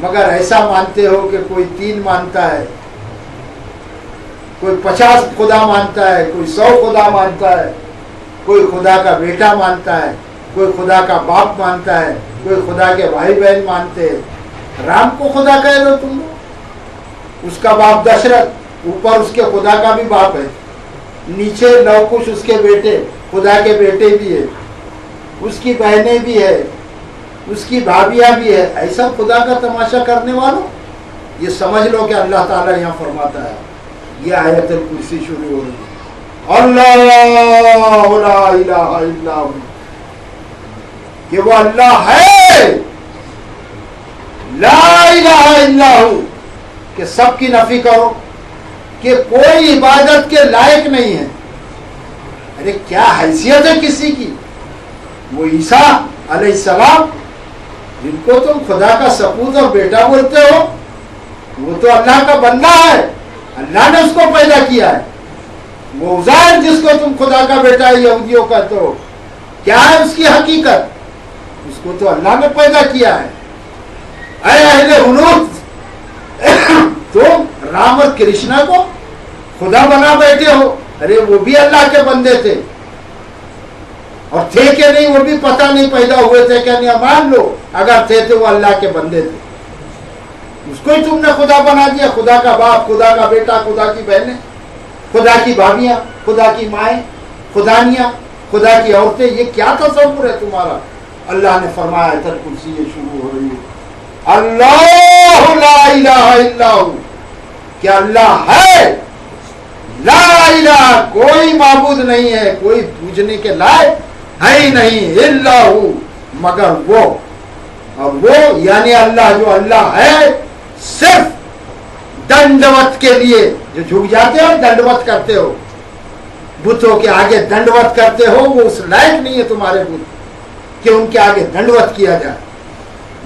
مگر ایسا مانتے ہو کہ کوئی 3 مانتا ہے، کوئی 50 خدا مانتا ہے، کوئی 100 خدا مانتا ہے، کوئی خدا کا بیٹا مانتا ہے، کوئی خدا کا باپ مانتا ہے، کوئی خدا کے بھائی بہن مانتے ہیں. رام کو خدا کہہ لو تم لوگ، اس کا باپ دشرت، اوپر اس کے خدا کا بھی باپ ہے، نیچے لو کچھ اس کے بیٹے خدا کے بیٹے بھی ہے، اس کی بہنیں بھی ہے، اس کی بھابیاں بھی ہے. ایسا خدا کا تماشا کرنے والوں، یہ سمجھ لو کہ اللہ تعالیٰ یہاں فرماتا ہے. یہ آیت الکرسی شروع ہو رہی ہے اللہ لا الہ الا ہو، کہ وہ اللہ ہے. لا الہ الا ہو، کہ سب کی نفی کرو، کہ کوئی عبادت کے لائق نہیں ہے. ارے کیا حیثیت ہے کسی کی؟ وہ عیسیٰ علیہ السلام جن کو تم خدا کا سپوت اور بیٹا بولتے ہو، وہ تو اللہ کا بندہ ہے، اللہ نے اس کو پیدا کیا ہے. وہ عزیر جس کو تم خدا کا بیٹا یہودیوں کہتے ہو، کیا ہے اس کی حقیقت؟ اس کو تو اللہ نے پیدا کیا ہے. اے اہل ہنود، تم رام اور کرشنا کو خدا بنا بیٹھے ہو. ارے وہ بھی اللہ کے بندے تھے، اور تھے کہ نہیں وہ بھی پتہ نہیں، پیدا ہوئے تھے کہ نہیں. مان لو اگر تھے تو وہ اللہ کے بندے تھے. اس کو ہی تم نے خدا بنا دیا، خدا کا باپ، خدا کا بیٹا، خدا کی بہنیں، خدا کی بھابیاں، خدا کی مائیں، خدانیاں، خدا کی عورتیں. یہ کیا تصور ہے تمہارا؟ اللہ نے فرمایا آیت الکرسی یہ شروع ہو رہی ہے اللہ لا الہ الا ہو، کہ اللہ ہے. لا الہ، کوئی معبود نہیں ہے، کوئی پوجنے کے لائق ہے ہی نہیں، الا ہو، مگر وہ. اور وہ یعنی اللہ، جو اللہ ہے صرف دنڈوت کے لیے، جو جھک جاتے ہو دنڈوت کرتے ہو، بتوں کے آگے دنڈوت کرتے ہو، وہ اس لائق نہیں ہے تمہارے بت کہ ان کے آگے دنڈوت کیا جائے.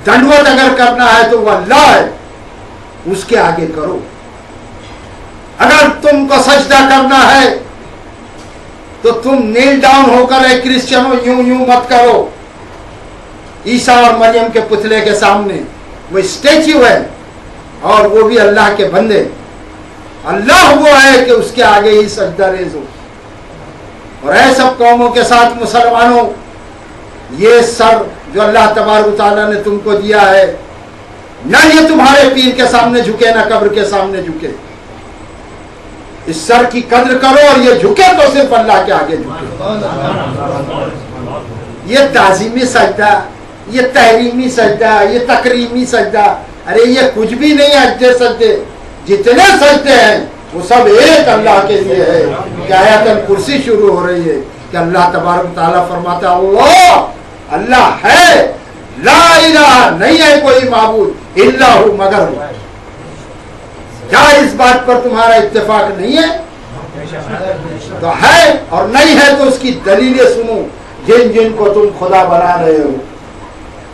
دنڈوت اگر کرنا ہے تو وہ اللہ ہے، اس کے آگے کرو. اگر تم کو سجدہ کرنا ہے تو تم نیل ڈاؤن ہو کر ایک کرسچنوں یوں یوں مت کرو. عیسیٰ اور مریم کے پتلے کے سامنے وہ اسٹیچو ہے، اور وہ بھی اللہ کے بندے. اللہ وہ ہے کہ اس کے آگے ہی سجدہ ریز ہو. اور اے سب قوموں کے ساتھ مسلمانوں، یہ سر جو اللہ تبارک و تعالیٰ نے تم کو دیا ہے، نہ یہ تمہارے پیر کے سامنے جھکے، نہ قبر کے سامنے جھکے. اس سر کی قدر کرو، اور یہ جھکے تو صرف اللہ کے آگے جھکے. یہ تعظیمی سجدہ، یہ تحریمی سجدہ، یہ تکریمی سجدہ، ارے یہ کچھ بھی نہیں. اجدے سجدے جتنے سجدے ہیں وہ سب ایک اللہ کے لیے ہے. کہ آیت الکرسی شروع ہو رہی ہے کہ اللہ تبارک تعالیٰ فرماتا اللہ، اللہ ہے. لا الہ، نہیں ہے کوئی معبود، الا ہو، مگر ہو. کیا اس بات پر تمہارا اتفاق نہیں ہے؟ تو ہے، اور نہیں ہے تو اس کی دلیلیں سنو جن جن کو تم خدا بنا رہے ہو.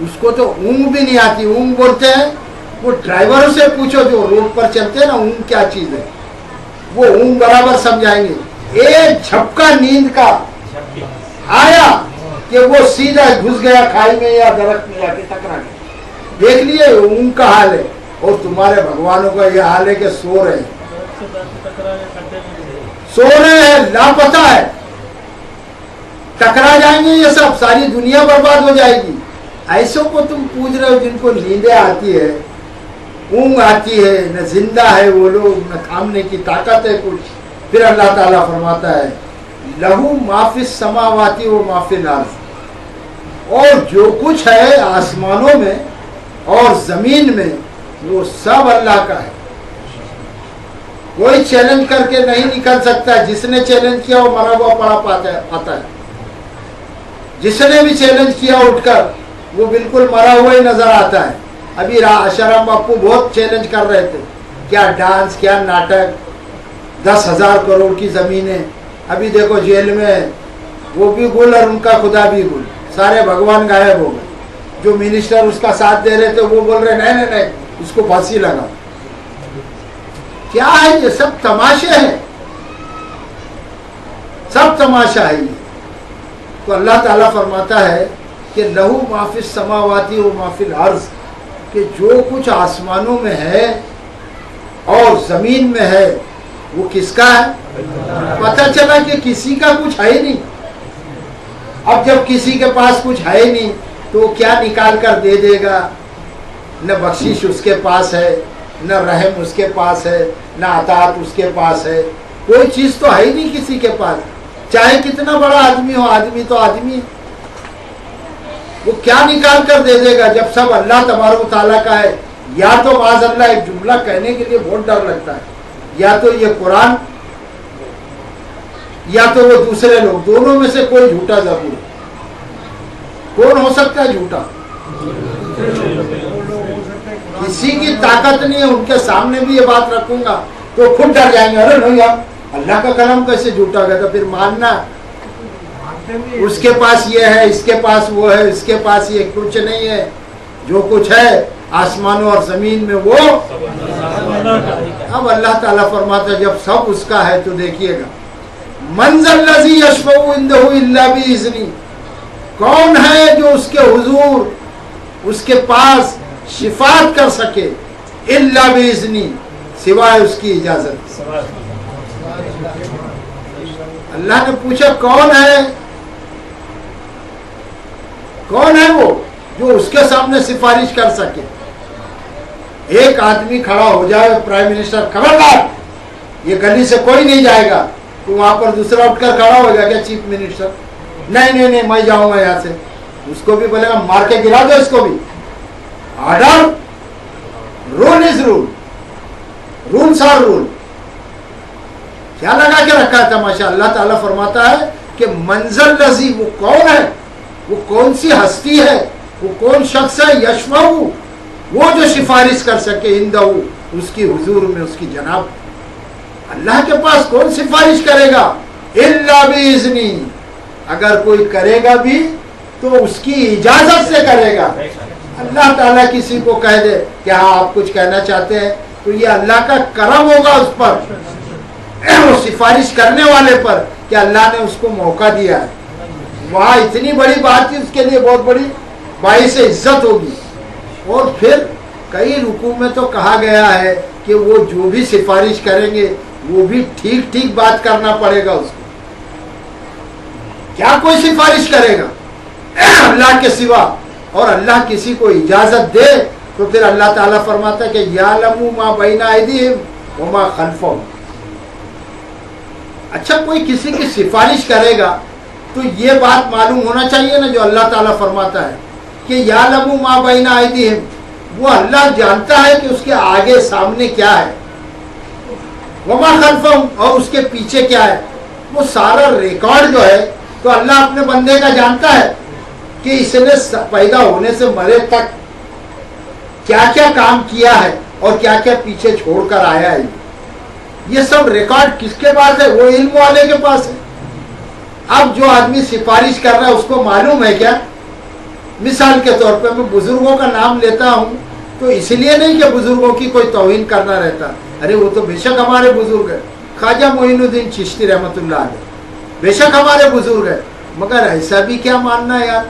اس کو تو اونگ بھی نہیں آتی. اونگ بولتے ہیں, وہ ڈرائیوروں سے پوچھو جو روڈ پر چلتے ہیں نا, اونگ کیا چیز ہے, وہ اونگ برابر سمجھائیں گے. ایک جھپکا نیند کا آیا کہ وہ سیدھا گھس گیا کھائی میں یا درخت میں جا کے ٹکرا گیا. دیکھ لیے اونگ کا حال ہے, اور تمہارے بھگوانوں کا یہ حال ہے کہ سو رہے ہیں, لاپتہ ہے, ٹکرا جائیں گے یہ سب, ساری دنیا برباد ہو جائے گی. ایسوں کو تم پوچھ رہے ہو جن کو نیندیں آتی ہے, اونگ آتی ہے, نہ زندہ ہے وہ لوگ, نہ تھامنے کی طاقت ہے کچھ. پھر اللہ تعالیٰ فرماتا ہے لہو ما فی السماواتی و ما فی الارض, اور جو کچھ ہے آسمانوں میں اور زمین میں وہ سب اللہ کا ہے. کوئی چیلنج کر کے نہیں نکل سکتا. جس نے چیلنج کیا وہ مرا ہوا پڑا پاتا ہے. جس نے بھی چیلنج کیا اٹھ کر وہ بالکل مرا ہوا ہی نظر آتا ہے. ابھی آشرام باپو بہت چیلنج کر رہے تھے, کیا ڈانس, کیا ناٹک, 10,000 کروڑ کی زمینیں. ابھی دیکھو جیل میں وہ بھی گل اور ان کا خدا بھی گل, سارے بھگوان غائب ہو گئے. جو منسٹر اس کا ساتھ دے رہے تھے وہ بول رہے نہیں اس کو پھانسی لگا. کیا ہے یہ سب تماشے ہیں, سب تماشا ہے یہ. تو اللہ تعالیٰ فرماتا ہے کہ لہو ما فی السماواتی و ما فی الارض, کہ جو کچھ آسمانوں میں ہے اور زمین میں ہے وہ کس کا ہے. پتہ چلا کہ کسی کا کچھ ہے ہی نہیں. اب جب کسی کے پاس کچھ ہے ہی نہیں تو وہ کیا نکال کر دے دے گا. نہ بخشش اس کے پاس ہے, نہ رحم اس کے پاس ہے, نہ عطاعت اس کے پاس ہے. کوئی چیز تو ہے ہی نہیں کسی کے پاس, چاہے کتنا بڑا آدمی ہو. آدمی تو آدمی, وہ کیا نکال کر دے دے گا جب سب اللہ تبارک و تعالیٰ کا ہے. یا تو معاذ اللہ ایک جملہ کہنے کے لیے بہت ڈر لگتا ہے, یا تو یہ قرآن یا تو وہ دوسرے لوگ, دونوں میں سے کوئی جھوٹا ضرور ہے. کون ہو سکتا ہے جھوٹا؟ کسی کی طاقت نہیں ہے. ان کے سامنے بھی یہ بات رکھوں گا تو خود ڈر جائیں گے, ارے نہیں یار اللہ کا کلام کیسے جھوٹا گیا. تو پھر ماننا اس کے پاس یہ ہے, اس کے پاس وہ ہے, اس کے پاس یہ کچھ نہیں ہے. جو کچھ ہے آسمانوں اور زمین میں وہ اب اللہ تعالیٰ فرماتا ہے جب سب اس کا ہے تو دیکھیے گا, من ذا الذی یشفع عندہ الا باذنہ, کون ہے جو اس کے حضور اس کے پاس شفاعت کر سکے, الا باذنہ, سوائے اس کی اجازت. اللہ نے پوچھا کون ہے, کون ہے وہ جو اس کے سامنے سفارش کر سکے. ایک آدمی کھڑا ہو جائے, پرائم منسٹر خبردار یہ گلی سے کوئی نہیں جائے گا, تو وہاں پر دوسرا اٹھ کر کھڑا ہو جائے گا چیف منسٹر, نہیں میں جاؤں گا یہاں سے. اس کو بھی بولے گا مار کے گرا دو اس کو بھی. Order, rule is rule, rules are rule. کیا لگا کے رکھا ہے تماشا. اللہ تعالیٰ فرماتا ہے کہ منزل لذی, وہ کون ہے, وہ کون سی ہستی ہے, وہ کون شخص ہے, یشفع, وہ جو سفارش کر سکے, عندہ, اس کی حضور میں, اس کی جناب. اللہ کے پاس کون سفارش کرے گا, الا باذنہ, اگر کوئی کرے گا بھی تو اس کی اجازت سے کرے گا. اللہ تعالیٰ کسی کو کہہ دے کہ ہاں آپ کچھ کہنا چاہتے ہیں تو یہ اللہ کا کرم ہوگا اس پر, وہ سفارش کرنے والے پر, کہ اللہ نے اس کو موقع دیا ہے. وہاں اتنی بڑی بات تھی, اس کے لیے بہت بڑی باعث عزت ہوگی. اور پھر کئی رکوع میں تو کہا گیا ہے کہ وہ جو بھی سفارش کریں گے وہ بھی ٹھیک ٹھیک بات کرنا پڑے گا اس کو. کیا کوئی سفارش کرے گا اللہ کے سوا, اور اللہ کسی کو اجازت دے تو پھر اللہ تعالیٰ فرماتا ہے کہ یعلم ما بین ایدیہم وما خلفہم. اچھا کوئی کسی کی سفارش کرے گا تو یہ بات معلوم ہونا چاہیے نا, جو اللہ تعالیٰ فرماتا ہے کہ یعلم ما بین ایدیہم, وہ اللہ جانتا ہے کہ اس کے آگے سامنے کیا ہے, وما خلفہم, اور اس کے پیچھے کیا ہے. وہ سارا ریکارڈ جو ہے تو اللہ اپنے بندے کا جانتا ہے کہ اس نے پیدا ہونے سے مرے تک کیا کیا کام کیا ہے اور کیا کیا پیچھے چھوڑ کر آیا ہے. یہ سب ریکارڈ کس کے پاس ہے, وہ علم والے کے پاس ہے. اب جو آدمی سفارش کر رہا ہے اس کو معلوم ہے کیا مثال کے طور پہ میں بزرگوں کا نام لیتا ہوں تو اس لیے نہیں کہ بزرگوں کی کوئی توہین کرنا رہتا، ارے وہ تو بے شک ہمارے بزرگ ہیں، خواجہ معین الدین چشتی رحمۃ اللہ علیہ بے شک ہمارے بزرگ ہیں، مگر ایسا بھی کیا ماننا ہے یار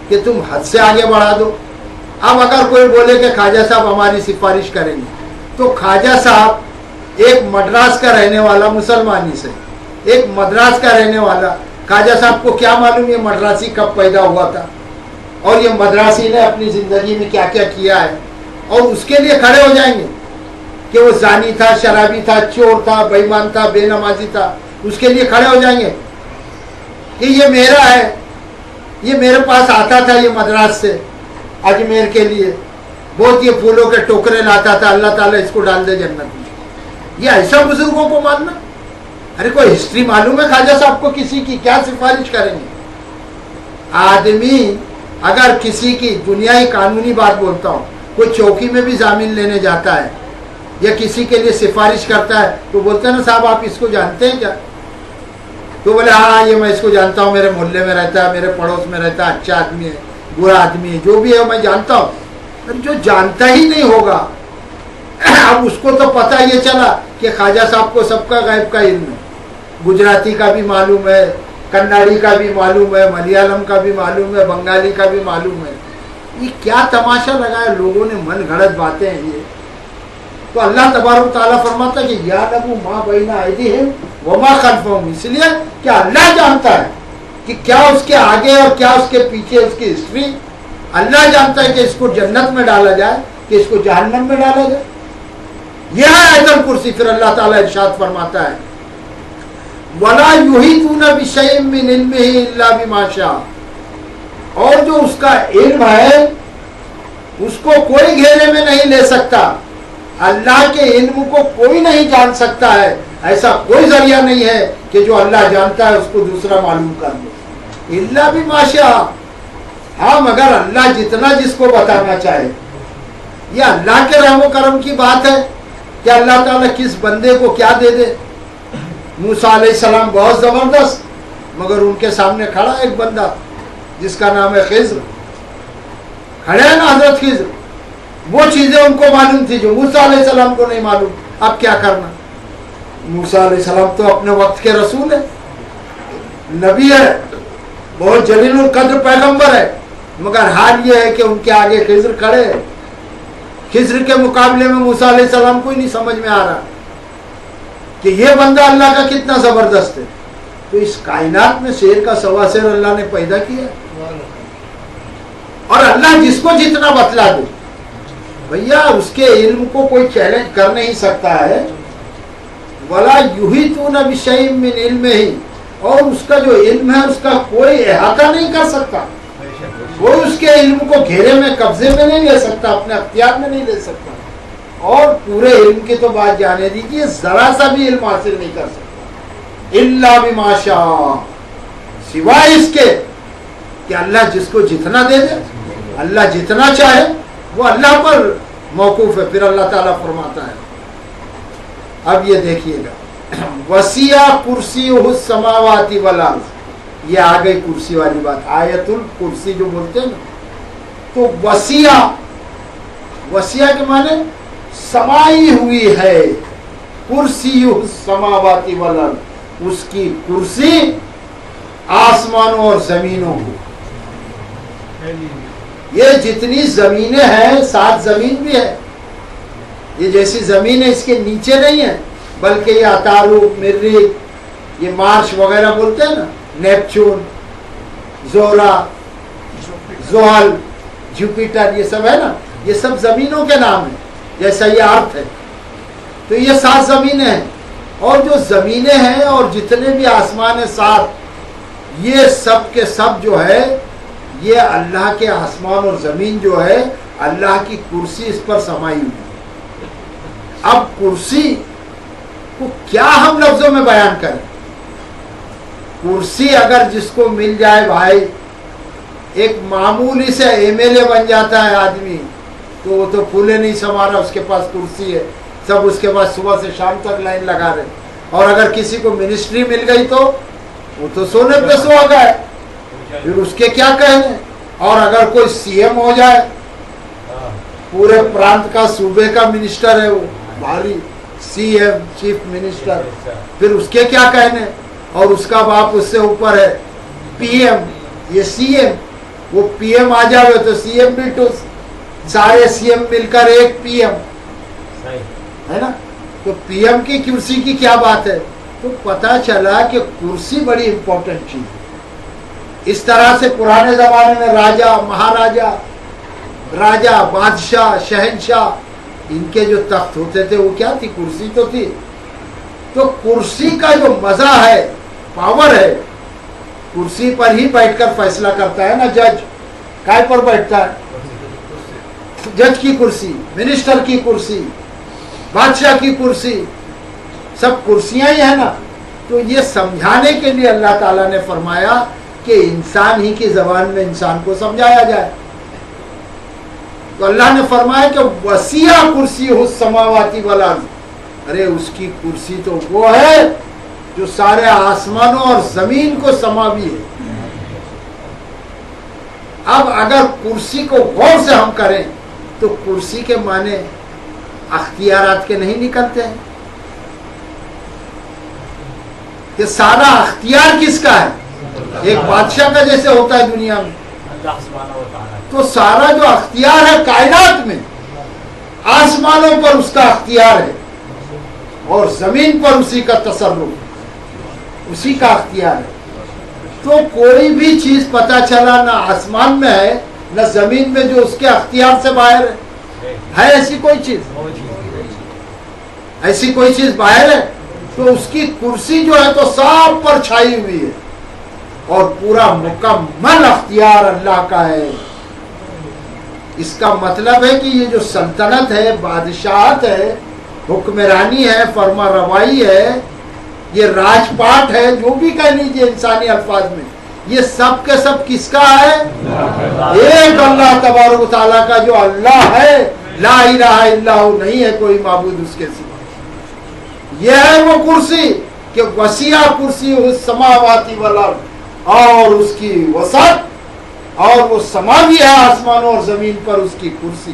کہ تم حد سے آگے بڑھا دو۔ اب اگر کوئی بولے کہ خواجہ صاحب ہماری سفارش کریں گے، تو خواجہ صاحب ایک مدراس کا رہنے والا مسلمانی سے، ایک مدراس کا رہنے والا، خواجہ صاحب کو کیا معلوم یہ مدراسی کب پیدا ہوا تھا اور یہ مدراسی نے اپنی زندگی میں کیا کیا کیا ہے، اور اس کے لیے کھڑے ہو جائیں گے کہ وہ زانی تھا، شرابی تھا، چور تھا، بے ایمان تھا، بے نمازی تھا، اس کے لیے کھڑے ہو جائیں گے کہ یہ میرا ہے، یہ میرے پاس آتا تھا یہ مدراس سے اجمیر کے لیے، بہت یہ پھولوں کے ٹوکرے لاتا تھا، اللہ تعالیٰ اس کو ڈال دے جنت میں۔ یہ ایسا بزرگوں کو ماننا؟ ارے کوئی ہسٹری معلوم ہے خواجہ صاحب کو کسی کی؟ کیا سفارش کریں گے؟ آدمی اگر کسی کی دنیائی قانونی بات بولتا ہوں، کوئی چوکی میں بھی ضامن لینے جاتا ہے یا کسی کے لیے سفارش کرتا ہے تو بولتے ہیں نا صاحب آپ اس کو جانتے ہیں کیا؟ تو بولے ہاں یہ میں اس کو جانتا ہوں، میرے محلے میں رہتا ہے، میرے پڑوس میں رہتا ہے، اچھا آدمی ہے، برا آدمی ہے، جو بھی ہے میں جانتا ہوں۔ جو جانتا ہی نہیں ہوگا، اب اس کو تو پتہ یہ چلا کہ خواجہ صاحب کو سب کا غیب کا علم ہے، گجراتی کا بھی معلوم ہے، کناڑی کا بھی معلوم ہے، ملیالم کا بھی معلوم ہے، بنگالی کا بھی معلوم ہے۔ یہ کیا تماشا لگا ہے، لوگوں نے من گھڑت باتیں ہیں یہ۔ تو اللہ تبارک تعالیٰ فرماتا ہے کہ یعلم ما بین ایدیہم وما خلفہم، اس لیے کہ اللہ جانتا ہے کہ کیا اس کے آگے اور کیا اس کے پیچھے اس کی ہسٹری، اللہ جانتا ہے کہ اس کو جنت میں ڈالا جائے کہ اس کو جہنم میں ڈالا جائے۔ یہ ہے آیت الکرسی۔ پھر اللہ تعالیٰ ارشاد فرماتا ہے وَلَا يُحِيطُونَ بِشَيْءٍ مِّنْ عِلْمِهِ إِلَّا بِمَا شَاءَ، اور جو اس کا علم ہے اس کو کوئی گھیرے میں نہیں لے سکتا، اللہ کے علم کو کوئی نہیں جان سکتا ہے، ایسا کوئی ذریعہ نہیں ہے کہ جو اللہ جانتا ہے اس کو دوسرا معلوم کر دے، الا بما شاء، ہاں مگر اللہ جتنا جس کو بتانا چاہے۔ یہ اللہ کے رحم و کرم کی بات ہے کہ اللہ تعالیٰ کس بندے کو کیا دے دے۔ موسیٰ علیہ السلام بہت زبردست، مگر ان کے سامنے کھڑا ایک بندہ جس کا نام ہے خضر، کھڑے ہیں نا حضرت خضر، وہ چیزیں ان کو معلوم تھی جو موسیٰ علیہ السلام کو نہیں معلوم۔ اب کیا کرنا؟ موسیٰ علیہ السلام تو اپنے وقت کے رسول ہے، نبی ہے، بہت جلیل القدر پیغمبر ہے، مگر حال یہ ہے کہ ان کے آگے خضر کھڑے ہیں۔ خضر کے مقابلے میں موسیٰ علیہ السلام کو ہی نہیں سمجھ میں آ رہا کہ یہ بندہ اللہ کا کتنا زبردست ہے۔ تو اس کائنات میں شیر کا سوا شیر اللہ نے پیدا کیا، اور اللہ جس کو جتنا بتلا دے بھیا اس کے علم کو کوئی چیلنج کر نہیں سکتا ہے۔ وَلَا يُحِيطُونَ بِشَيْءٍ مِّنْ عِلْمِهِ، اور اس کا جو علم ہے اس کا کوئی احاطہ نہیں کر سکتا، کوئی اس کے علم کو گھیرے میں قبضے میں نہیں لے سکتا، اپنے اختیار میں نہیں لے سکتا۔ اور پورے علم کی تو بات جانے دیجیے، ذرا سا بھی علم حاصل نہیں کر سکتا، الا بما شاء، سوائے اس کے کہ اللہ جس کو جتنا دے دے، اللہ جتنا چاہے وہ اللہ پر موقوف ہے۔ پھر اللہ تعالیٰ فرماتا ہے، اب یہ دیکھیے گا، وسیع کرسیہ السماوات والارض، یہ آ گئی کرسی والی بات، آیت الکرسی جو بولتے ہیں نا، تو وسیع کے معنی سمائی ہوئی ہے، کرسیہ السماوات والارض، اس کی کرسی آسمانوں اور زمینوں کو، یہ جتنی زمینیں ہیں، 7 زمین بھی ہے، یہ جیسی زمین ہے اس کے نیچے نہیں ہے، بلکہ یہ اتارو، مریخ، یہ مارش وغیرہ بولتے ہیں نا، نیپچون، زورا، زحل، جوپیٹر، یہ سب ہے نا، یہ سب زمینوں کے نام ہیں، جیسا یہ ارتھ ہے۔ تو یہ 7 زمینیں ہیں، اور جو زمینیں ہیں اور جتنے بھی آسمان ہیں 7، یہ سب کے سب جو ہے یہ اللہ کے آسمان اور زمین جو ہے اللہ کی کرسی اس پر سمائی ہوئی ہے۔ اب کرسی کو کیا ہم لفظوں میں بیان کریں؟ کرسی اگر جس کو مل جائے بھائی، ایک معمولی سے MLA بن جاتا ہے آدمی، تو وہ تو پھولے نہیں سما رہا، اس کے پاس کرسی ہے، سب اس کے پاس صبح سے شام تک لائن لگا رہے۔ اور اگر کسی کو منسٹری مل گئی تو وہ تو سونے پہ سہاگا ہے، پھر اس کے کیا کہنے۔ اور اگر کوئی CM ہو جائے, پورے پرانت کا صوبے کا منسٹر ہے وہ, بھاری CM چیف منسٹر, پھر اس کے کیا کہنے, اور اس کا باپ اس سے اوپر ہے PM, یہ CM, وہ PM آ جائے تو CM بھی ٹوس, سارے CM مل کر ایک PM ہے نا. تو PM کی کرسی کی کیا بات ہے, تو پتا چلا کہ کرسی بڑی امپورٹنٹ چیز ہے. اس طرح سے پرانے زمانے میں راجا مہاراجا, راجا بادشاہ شہنشاہ, ان کے جو تخت ہوتے تھے وہ کیا تھی, کرسی تو تھی. تو کرسی کا جو مزہ ہے, پاور ہے, کرسی پر ہی بیٹھ کر فیصلہ کرتا ہے نا جج. کائے پر بیٹھتا ہے, جج کی کرسی, منسٹر کی کرسی, بادشاہ کی کرسی, سب کرسیاں ہی ہیں نا. تو یہ سمجھانے کے لیے اللہ تعالیٰ نے فرمایا کہ انسان ہی کی زبان میں انسان کو سمجھایا جائے. تو اللہ نے فرمایا کہ وسیع کرسی السماواتی والارض, ارے اس کی کرسی تو وہ ہے جو سارے آسمانوں اور زمین کو سماوی ہے. اب اگر کرسی کو غور سے ہم کریں تو کرسی کے معنی اختیارات کے نہیں نکلتے ہیں. یہ سارا اختیار کس کا ہے, ایک بادشاہ کا جیسے ہوتا ہے دنیا میں. تو سارا جو اختیار ہے کائنات میں, آسمانوں پر اس کا اختیار ہے اور زمین پر اسی کا تصرف, اسی کا اختیار ہے. تو کوئی بھی چیز پتا چلا نہ آسمان میں ہے نہ زمین میں جو اس کے اختیار سے باہر ہے ایسی کوئی چیز, ایسی کوئی چیز باہر ہے. تو اس کی کرسی جو ہے تو سب پر چھائی ہوئی ہے اور پورا مکمل اختیار اللہ کا ہے. اس کا مطلب ہے کہ یہ جو سلطنت ہے, بادشاہت ہے, حکمرانی ہے, فرما روائی ہے, یہ راج پاٹ ہے, جو بھی کہہ لیجیے انسانی الفاظ میں, یہ سب کے سب کس کا ہے, ایک اللہ تبارک و تعالیٰ کا, جو اللہ ہے, لا الہ الا ہو, نہیں ہے کوئی معبود اس کے سوا. یہ ہے وہ کرسی کہ وسیع کرسی السماواتی والارض, اور اس کی وسعت, اور وہ سماوی ہے آسمانوں اور زمین پر اس کی کرسی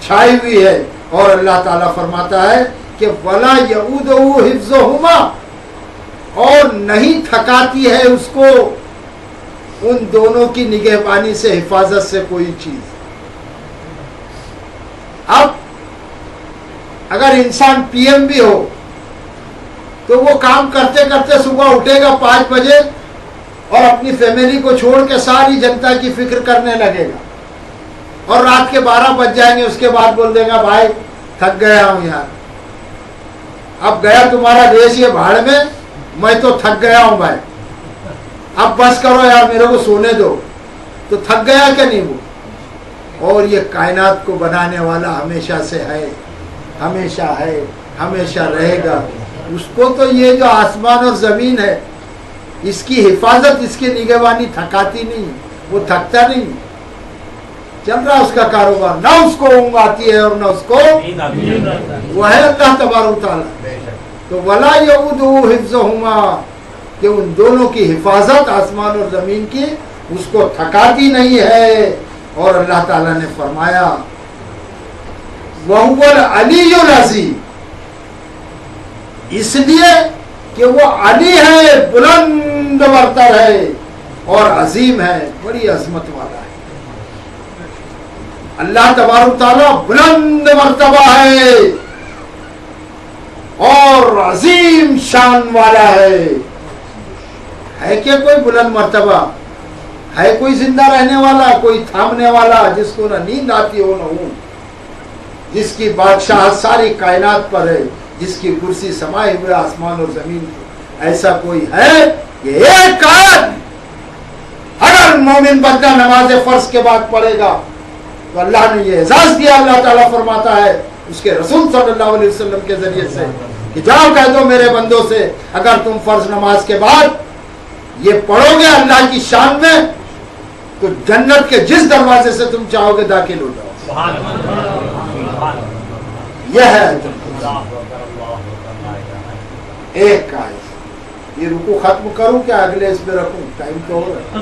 چھائی ہوئی ہے. اور اللہ تعالیٰ فرماتا ہے کہ وَلَا يَئُودُهُ حِفْظُهُمَا, اور نہیں تھکاتی ہے اس کو ان دونوں کی نگہبانی سے, حفاظت سے کوئی چیز. اب اگر انسان PM بھی ہو تو وہ کام کرتے کرتے صبح اٹھے گا 5 بجے اور اپنی فیملی کو چھوڑ کے ساری جنتا کی فکر کرنے لگے گا, اور رات کے 12 بج جائیں گے, اس کے بعد بول دے گا بھائی تھک گیا ہوں یار, اب گیا تمہارا دیش یہ بھاڑ میں تو تھک گیا ہوں بھائی, اب بس کرو یار میرے کو سونے دو. تو تھک گیا کہ نہیں وہ. اور یہ کائنات کو بنانے والا ہمیشہ سے ہے, ہمیشہ ہے, ہمیشہ رہے گا. اس کو تو یہ جو آسمان اور زمین ہے اس کی حفاظت, اس کی نگہبانی تھکاتی نہیں, وہ تھکتا نہیں, چل رہا اس کا کاروبار, نہ اس کو اونگ آتی ہے اور نہ اس کو, وہ ہے اللہ تبارک و تعالیٰ. تو وَلَا يَئُودُهُ حِفْظُهُمَا, کہ ان دونوں کی حفاظت آسمان اور زمین کی اس کو تھکاتی نہیں ہے. اور اللہ تعالیٰ نے فرمایا وَهُوَ الْعَلِيُّ الْعَظِيمُ, اس لیے کہ وہ علی ہے, بلند برتر ہے, اور عظیم ہے, بڑی عظمت والا ہے. اللہ تبارک تعالیٰ بلند مرتبہ ہے اور عظیم شان والا ہے. ہے کہ کوئی بلند مرتبہ, ہے کوئی زندہ رہنے والا, کوئی تھامنے والا جس کو نہ نیند آتی ہو نہ اونگ, جس کی بادشاہت ساری کائنات پر ہے, جس کی کرسی سمائے ہوئے آسمان اور زمین کی, ایسا کوئی ہے؟ یہ ایک آیت اگر مومن بندہ نماز فرض کے بعد پڑھے گا تو اللہ نے یہ اعزاز دیا. اللہ تعالیٰ فرماتا ہے اس کے رسول صلی اللہ علیہ وسلم کے ذریعے سے کہ جاؤ کہہ دو میرے بندوں سے, اگر تم فرض نماز کے بعد یہ پڑھو گے اللہ کی شان میں تو جنت کے جس دروازے سے تم چاہو گے داخل ہو جاؤ. یہ ہے ایک آیت. یہ رکو ختم کروں کیا اگلے اس پہ رکھوں, ٹائم تو ہو رہا ہے.